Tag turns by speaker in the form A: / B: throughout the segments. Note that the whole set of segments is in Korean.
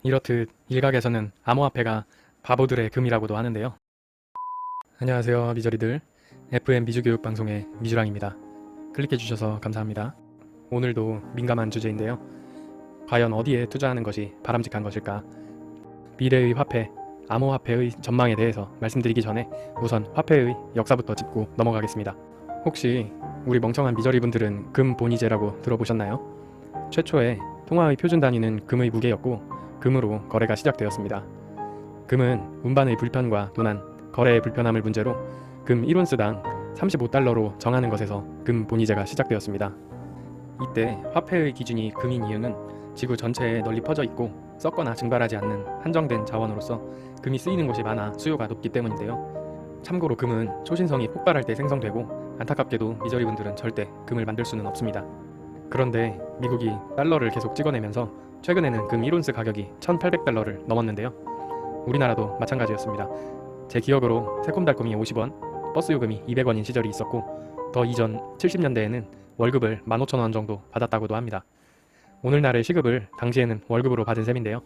A: 이렇듯 일각에서는 암호화폐가 바보들의 금이라고도 하는데요. 안녕하세요 미저리들, FM 미주교육방송의 미주랑입니다. 클릭해주셔서 감사합니다. 오늘도 민감한 주제인데요. 과연 어디에 투자하는 것이 바람직한 것일까? 미래의 화폐, 암호화폐의 전망에 대해서 말씀드리기 전에 우선 화폐의 역사부터 짚고 넘어가겠습니다. 혹시 우리 멍청한 미저리분들은 금 본위제라고 들어보셨나요? 최초에 통화의 표준 단위는 금의 무게였고 금으로 거래가 시작되었습니다. 금은 운반의 불편과 도난, 거래의 불편함을 문제로 금 1온스당 35달러로 정하는 것에서 금 본위제가 시작되었습니다. 이때 화폐의 기준이 금인 이유는 지구 전체에 널리 퍼져 있고 썩거나 증발하지 않는 한정된 자원으로서 금이 쓰이는 곳이 많아 수요가 높기 때문인데요. 참고로 금은 초신성이 폭발할 때 생성되고 안타깝게도 미저리분들은 절대 금을 만들 수는 없습니다. 그런데 미국이 달러를 계속 찍어내면서 최근에는 금 1온스 가격이 1,800달러를 넘었는데요. 우리나라도 마찬가지였습니다. 제 기억으로 새콤달콤이 50원, 버스 요금이 200원인 시절이 있었고 더 이전 70년대에는 월급을 15,000원 정도 받았다고도 합니다. 오늘날의 시급을 당시에는 월급으로 받은 셈인데요.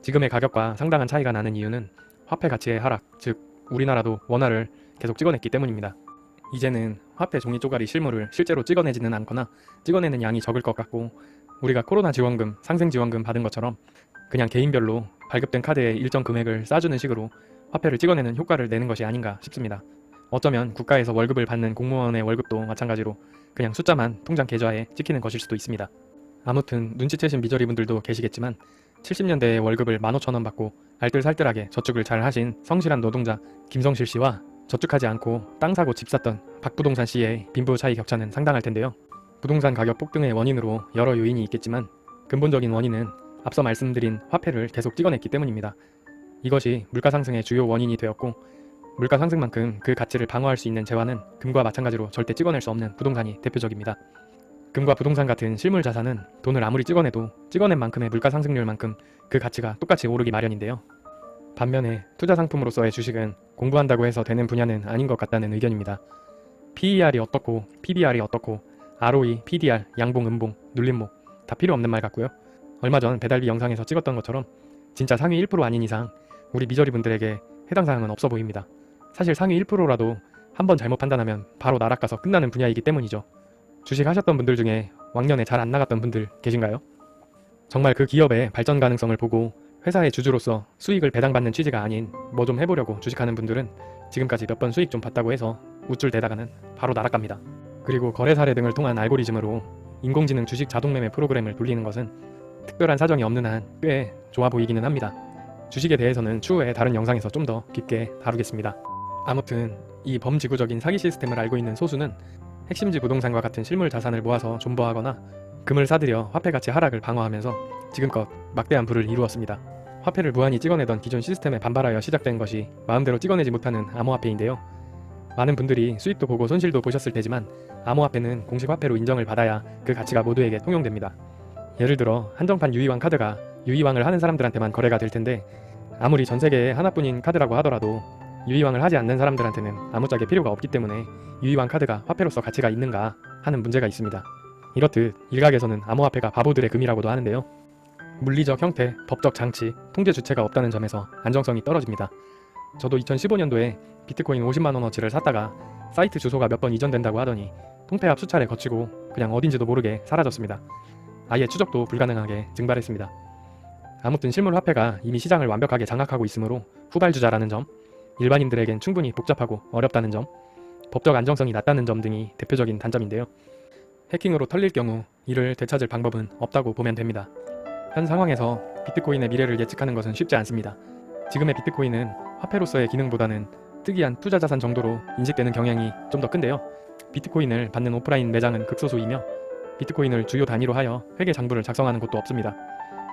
A: 지금의 가격과 상당한 차이가 나는 이유는 화폐 가치의 하락, 즉 우리나라도 원화를 계속 찍어냈기 때문입니다. 이제는 화폐 종이 쪼가리 실물을 실제로 찍어내지는 않거나 찍어내는 양이 적을 것 같고 우리가 코로나 지원금, 상생 지원금 받은 것처럼 그냥 개인별로 발급된 카드에 일정 금액을 싸주는 식으로 화폐를 찍어내는 효과를 내는 것이 아닌가 싶습니다. 어쩌면 국가에서 월급을 받는 공무원의 월급도 마찬가지로 그냥 숫자만 통장 계좌에 찍히는 것일 수도 있습니다. 아무튼 눈치채신 미저리분들도 계시겠지만 70년대에 월급을 15,000원 받고 알뜰살뜰하게 저축을 잘 하신 성실한 노동자 김성실 씨와 저축하지 않고 땅 사고 집 샀던 박부동산 씨의 빈부 차이 격차는 상당할 텐데요. 부동산 가격 폭등의 원인으로 여러 요인이 있겠지만 근본적인 원인은 앞서 말씀드린 화폐를 계속 찍어냈기 때문입니다. 이것이 물가 상승의 주요 원인이 되었고 물가 상승만큼 그 가치를 방어할 수 있는 재화는 금과 마찬가지로 절대 찍어낼 수 없는 부동산이 대표적입니다. 금과 부동산 같은 실물 자산은 돈을 아무리 찍어내도 찍어낸 만큼의 물가 상승률만큼 그 가치가 똑같이 오르기 마련인데요. 반면에 투자 상품으로서의 주식은 공부한다고 해서 되는 분야는 아닌 것 같다는 의견입니다. PER이 어떻고 PBR이 어떻고 ROE, PDR, 양봉, 음봉, 눌림목 다 필요 없는 말 같고요. 얼마 전 배달비 영상에서 찍었던 것처럼 진짜 상위 1% 아닌 이상 우리 미저리분들에게 해당 사항은 없어 보입니다. 사실 상위 1%라도 한번 잘못 판단하면 바로 나락가서 끝나는 분야이기 때문이죠. 주식 하셨던 분들 중에 왕년에 잘 안 나갔던 분들 계신가요? 정말 그 기업의 발전 가능성을 보고 회사의 주주로서 수익을 배당받는 취지가 아닌 뭐 좀 해보려고 주식하는 분들은 지금까지 몇 번 수익 좀 봤다고 해서 우쭐대다가는 바로 나락갑니다. 그리고 거래 사례 등을 통한 알고리즘으로 인공지능 주식 자동 매매 프로그램을 돌리는 것은 특별한 사정이 없는 한 꽤 좋아 보이기는 합니다. 주식에 대해서는 추후에 다른 영상에서 좀 더 깊게 다루겠습니다. 아무튼 이 범지구적인 사기 시스템을 알고 있는 소수는 핵심지 부동산과 같은 실물 자산을 모아서 존버하거나 금을 사들여 화폐 가치 하락을 방어하면서 지금껏 막대한 부를 이루었습니다. 화폐를 무한히 찍어내던 기존 시스템에 반발하여 시작된 것이 마음대로 찍어내지 못하는 암호화폐인데요. 많은 분들이 수익도 보고 손실도 보셨을 테지만 암호화폐는 공식 화폐로 인정을 받아야 그 가치가 모두에게 통용됩니다. 예를 들어 한정판 유희왕 카드가 유희왕을 하는 사람들한테만 거래가 될 텐데 아무리 전 세계에 하나뿐인 카드라고 하더라도 유희왕을 하지 않는 사람들한테는 아무짝에 필요가 없기 때문에 유희왕 카드가 화폐로서 가치가 있는가 하는 문제가 있습니다. 이렇듯 일각에서는 암호화폐가 바보들의 금이라고도 하는데요. 물리적 형태, 법적 장치, 통제 주체가 없다는 점에서 안정성이 떨어집니다. 저도 2015년도에 비트코인 50만원어치를 샀다가 사이트 주소가 몇 번 이전된다고 하더니 통폐합 수차례 거치고 그냥 어딘지도 모르게 사라졌습니다. 아예 추적도 불가능하게 증발했습니다. 아무튼 실물 화폐가 이미 시장을 완벽하게 장악하고 있으므로 후발주자라는 점, 일반인들에겐 충분히 복잡하고 어렵다는 점, 법적 안정성이 낮다는 점 등이 대표적인 단점인데요. 해킹으로 털릴 경우 이를 되찾을 방법은 없다고 보면 됩니다. 현 상황에서 비트코인의 미래를 예측하는 것은 쉽지 않습니다. 지금의 비트코인은 화폐로서의 기능보다는 특이한 투자 자산 정도로 인식되는 경향이 좀 더 큰데요. 비트코인을 받는 오프라인 매장은 극소수이며 비트코인을 주요 단위로 하여 회계 장부를 작성하는 곳도 없습니다.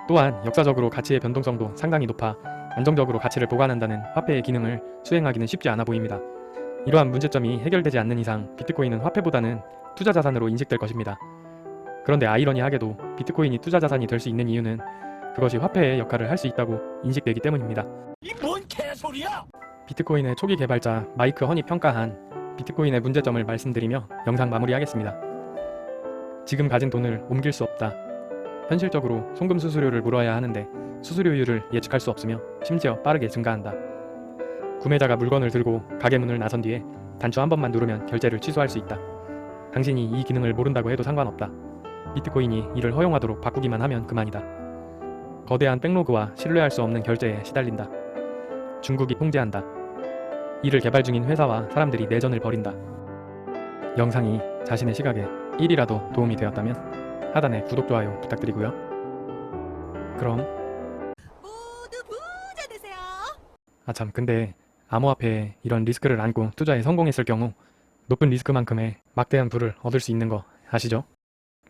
A: 또한 역사적으로 가치의 변동성도 상당히 높아 안정적으로 가치를 보관한다는 화폐의 기능을 수행하기는 쉽지 않아 보입니다. 이러한 문제점이 해결되지 않는 이상 비트코인은 화폐보다는 투자 자산으로 인식될 것입니다. 그런데 아이러니하게도 비트코인이 투자 자산이 될 수 있는 이유는 그것이 화폐의 역할을 할 수 있다고 인식되기 때문입니다.
B: 이 뭔 개소리야!
A: 비트코인의 초기 개발자 마이크 허니 평가한 비트코인의 문제점을 말씀드리며 영상 마무리하겠습니다. 지금 가진 돈을 옮길 수 없다. 현실적으로 송금 수수료를 물어야 하는데 수수료율을 예측할 수 없으며 심지어 빠르게 증가한다. 구매자가 물건을 들고 가게 문을 나선 뒤에 단추 한 번만 누르면 결제를 취소할 수 있다. 당신이 이 기능을 모른다고 해도 상관없다. 비트코인이 이를 허용하도록 바꾸기만 하면 그만이다. 거대한 백로그와 신뢰할 수 없는 결제에 시달린다. 중국이 통제한다. 이를 개발 중인 회사와 사람들이 내전을 벌인다. 영상이 자신의 시각에 1이라도 도움이 되었다면 하단에 구독, 좋아요 부탁드리고요. 그럼
C: 모두 부자 되세요.
A: 아참, 근데 암호화폐에 이런 리스크를 안고 투자에 성공했을 경우 높은 리스크만큼의 막대한 부를 얻을 수 있는 거 아시죠?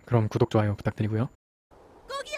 A: 그럼 구독, 좋아요 부탁드리고요.
C: 꼭이요.